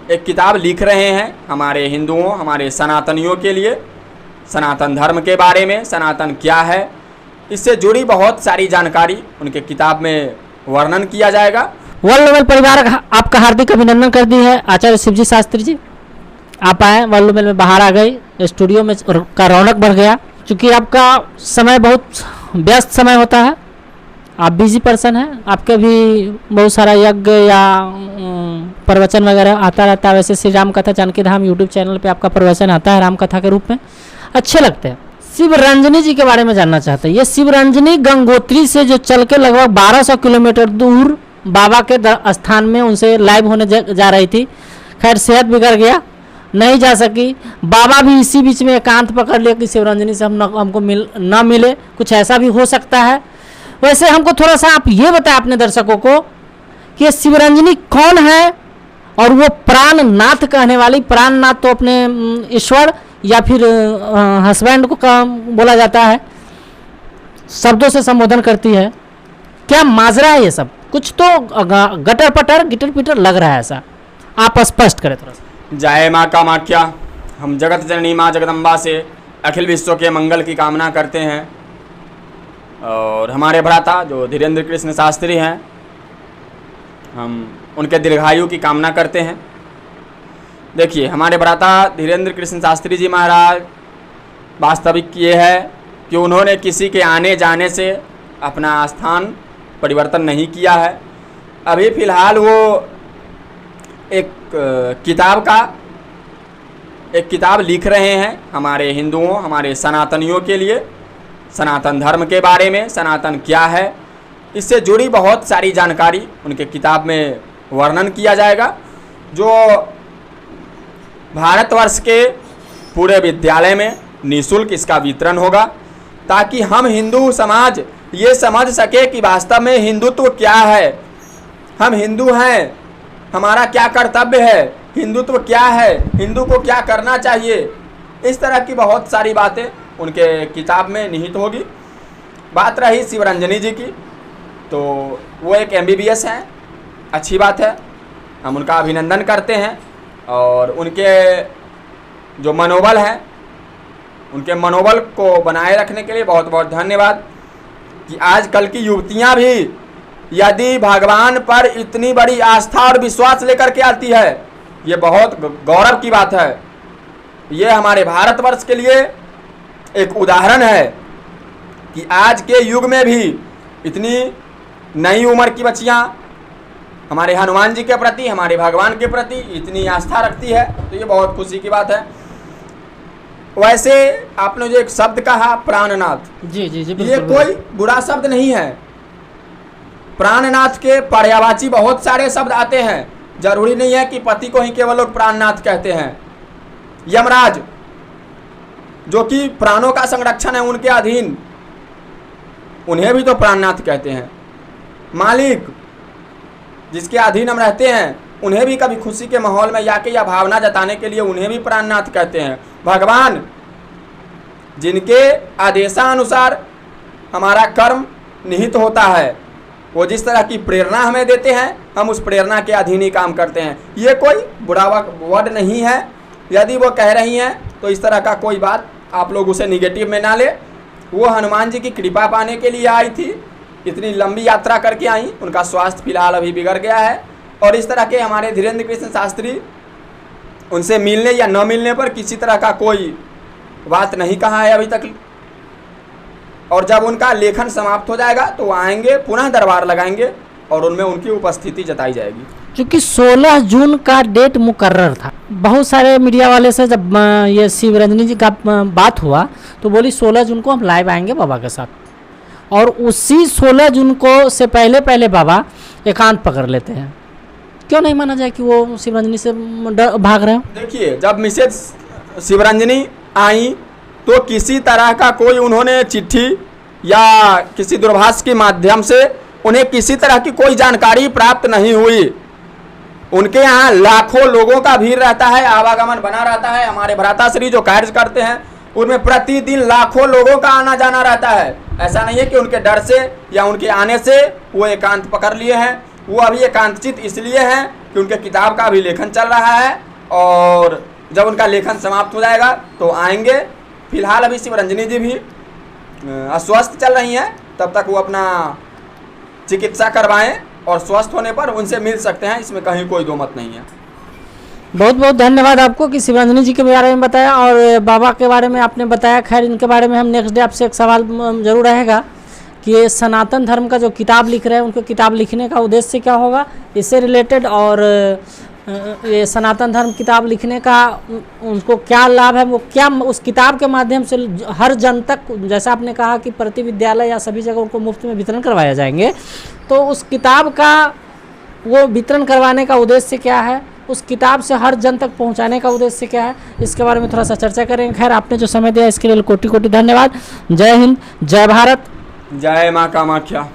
एक किताब लिख रहे हैं हमारे हिंदुओं, हमारे सनातनियों के लिए, सनातन धर्म के बारे में, सनातन क्या है, इससे जुड़ी बहुत सारी जानकारी उनके किताब में वर्णन किया जाएगा। वर्ल्ड लेवल परिवार आपका हार्दिक अभिनंदन कर दी है आचार्य शिवजी शास्त्री जी। आप आए वर्ल्ड लेवल में, बाहर आ गए, स्टूडियो में का रौनक बढ़ गया। क्योंकि आपका समय बहुत व्यस्त समय होता है, आप बिजी पर्सन हैं, आपके भी बहुत सारा यज्ञ या प्रवचन वगैरह आता रहता है। वैसे श्री राम कथा जानकी धाम यूट्यूब चैनल पे आपका प्रवचन आता है राम कथा के रूप में, अच्छे लगते हैं। शिवरंजनी जी के बारे में जानना चाहते हैं। ये शिवरंजनी गंगोत्री से जो चल के लगभग 1200 किलोमीटर दूर बाबा के स्थान में उनसे लाइव होने जा रही थी। खैर सेहत बिगड़ गया, नहीं जा सकी। बाबा भी इसी बीच में एकांत पकड़ लिया कि शिवरंजनी से हमको न मिले, कुछ ऐसा भी हो सकता है। वैसे हमको थोड़ा सा आप ये बताएं अपने दर्शकों को कि ये शिवरंजनी कौन है, और वो प्राणनाथ कहने वाली, प्राणनाथ तो अपने ईश्वर या फिर हस्बैंड को बोला जाता है, शब्दों से संबोधन करती है। क्या माजरा है ये सब? कुछ तो गटर पटर गिटर पिटर लग रहा है ऐसा, आप स्पष्ट करें थोड़ा सा। जय माँ कामाख्या। हम जगत जननी माँ जगदम्बा से अखिल विश्व के मंगल की कामना करते हैं, और हमारे भ्राता जो धीरेन्द्र कृष्ण शास्त्री हैं, हम उनके दीर्घायु की कामना करते हैं। देखिए, हमारे भ्राता धीरेन्द्र कृष्ण शास्त्री जी महाराज, वास्तविक ये है कि उन्होंने किसी के आने जाने से अपना स्थान परिवर्तन नहीं किया है। अभी फ़िलहाल वो एक किताब लिख रहे हैं हमारे हिंदुओं, हमारे सनातनियों के लिए, सनातन धर्म के बारे में, सनातन क्या है, इससे जुड़ी बहुत सारी जानकारी उनके किताब में वर्णन किया जाएगा, जो भारतवर्ष के पूरे विद्यालय में निःशुल्क इसका वितरण होगा, ताकि हम हिंदू समाज ये समझ सके कि वास्तव में हिंदुत्व क्या है, हम हिंदू हैं, हमारा क्या कर्तव्य है, हिंदुत्व क्या है, हिंदू को क्या करना चाहिए। इस तरह की बहुत सारी बातें उनके किताब में निहित होगी। बात रही शिवरंजनी जी की, तो वो एक MBBS हैं, अच्छी बात है, हम उनका अभिनंदन करते हैं। और उनके जो मनोबल है, उनके मनोबल को बनाए रखने के लिए बहुत बहुत धन्यवाद। कि आजकल की युवतियां भी यदि भगवान पर इतनी बड़ी आस्था और विश्वास लेकर के आती है, ये बहुत गौरव की बात है। ये हमारे भारतवर्ष के लिए एक उदाहरण है कि आज के युग में भी इतनी नई उम्र की बच्चियां हमारे हनुमान जी के प्रति, हमारे भगवान के प्रति इतनी आस्था रखती है, तो ये बहुत खुशी की बात है। वैसे आपने जो एक शब्द कहा प्राणनाथ, जी जी जी, ये कोई बुरा शब्द नहीं है। प्राणनाथ के पर्यायवाची बहुत सारे शब्द आते हैं, जरूरी नहीं है कि पति को ही केवल लोग प्राणनाथ कहते हैं। यमराज जो कि प्राणों का संरक्षण है उनके अधीन, उन्हें भी तो प्राणनाथ कहते हैं। मालिक जिसके अधीन हम रहते हैं, उन्हें भी कभी खुशी के माहौल में जाके या भावना जताने के लिए उन्हें भी प्राणनाथ कहते हैं। भगवान जिनके आदेशानुसार हमारा कर्म निहित होता है, वो जिस तरह की प्रेरणा हमें देते हैं, हम उस प्रेरणा के अधीन ही काम करते हैं। ये कोई बुरा वर्ड नहीं है। यदि वो कह रही हैं तो इस तरह का कोई बात आप लोग उसे निगेटिव में ना ले। वो हनुमान जी की कृपा पाने के लिए आई थी, इतनी लंबी यात्रा करके आई, उनका स्वास्थ्य फिलहाल अभी बिगड़ गया है। और इस तरह के हमारे धीरेन्द्र कृष्ण शास्त्री, उनसे मिलने या न मिलने पर किसी तरह का कोई बात नहीं कहा है अभी तक। और जब उनका लेखन समाप्त हो जाएगा तो आएंगे, पुनः दरबार लगाएंगे और उनमें उनकी उपस्थिति जताई जाएगी। क्योंकि 16 जून का डेट मुकर्रर था। बहुत सारे मीडिया वाले से जब ये शिवरंजनी जी का बात हुआ तो बोली 16 जून को हम लाइव आएंगे बाबा के साथ, और उसी 16 जून को से पहले बाबा एकांत पकड़ लेते हैं। क्यों नहीं माना जाए कि वो शिवरंजनी से भाग रहे हो? देखिए, जब मिसेज शिवरंजनी आई तो किसी तरह का कोई उन्होंने चिट्ठी या किसी दूरभाष के माध्यम से उन्हें किसी तरह की कोई जानकारी प्राप्त नहीं हुई। उनके यहाँ लाखों लोगों का भीड़ रहता है, आवागमन बना रहता है। हमारे भ्राताश्री जो कार्य करते हैं उनमें प्रतिदिन लाखों लोगों का आना जाना रहता है। ऐसा नहीं है कि उनके डर से या उनके आने से वो एकांत पकड़ लिए हैं। वो अभी एकांतचित इसलिए हैं कि उनके किताब का अभी लेखन चल रहा है और जब उनका लेखन समाप्त हो जाएगा तो आएंगे। फिलहाल अभी शिवरंजनी जी भी अस्वस्थ चल रही हैं, तब तक वो अपना चिकित्सा करवाएं और स्वस्थ होने पर उनसे मिल सकते हैं, इसमें कहीं कोई दो मत नहीं है। बहुत बहुत धन्यवाद आपको कि शिवरंजनी जी के बारे में बताया और बाबा के बारे में आपने बताया। खैर इनके बारे में हम नेक्स्ट डे आपसे एक सवाल जरूर रहेगा कि ये सनातन धर्म का जो किताब लिख रहे हैं उनको किताब लिखने का उद्देश्य क्या होगा इससे रिलेटेड, और ये सनातन धर्म किताब लिखने का उनको क्या लाभ है, वो क्या उस किताब के माध्यम से हर जन तक, जैसा आपने कहा कि प्रति विद्यालय या सभी जगह उनको मुफ्त में वितरण करवाया जाएंगे, तो उस किताब का वो वितरण करवाने का उद्देश्य क्या है, उस किताब से हर जन तक पहुंचाने का उद्देश्य क्या है, इसके बारे में थोड़ा सा चर्चा करेंगे। खैर आपने जो समय दिया इसके लिए कोटि कोटि धन्यवाद। जय हिंद, जय भारत, जय माँ कामाख्या।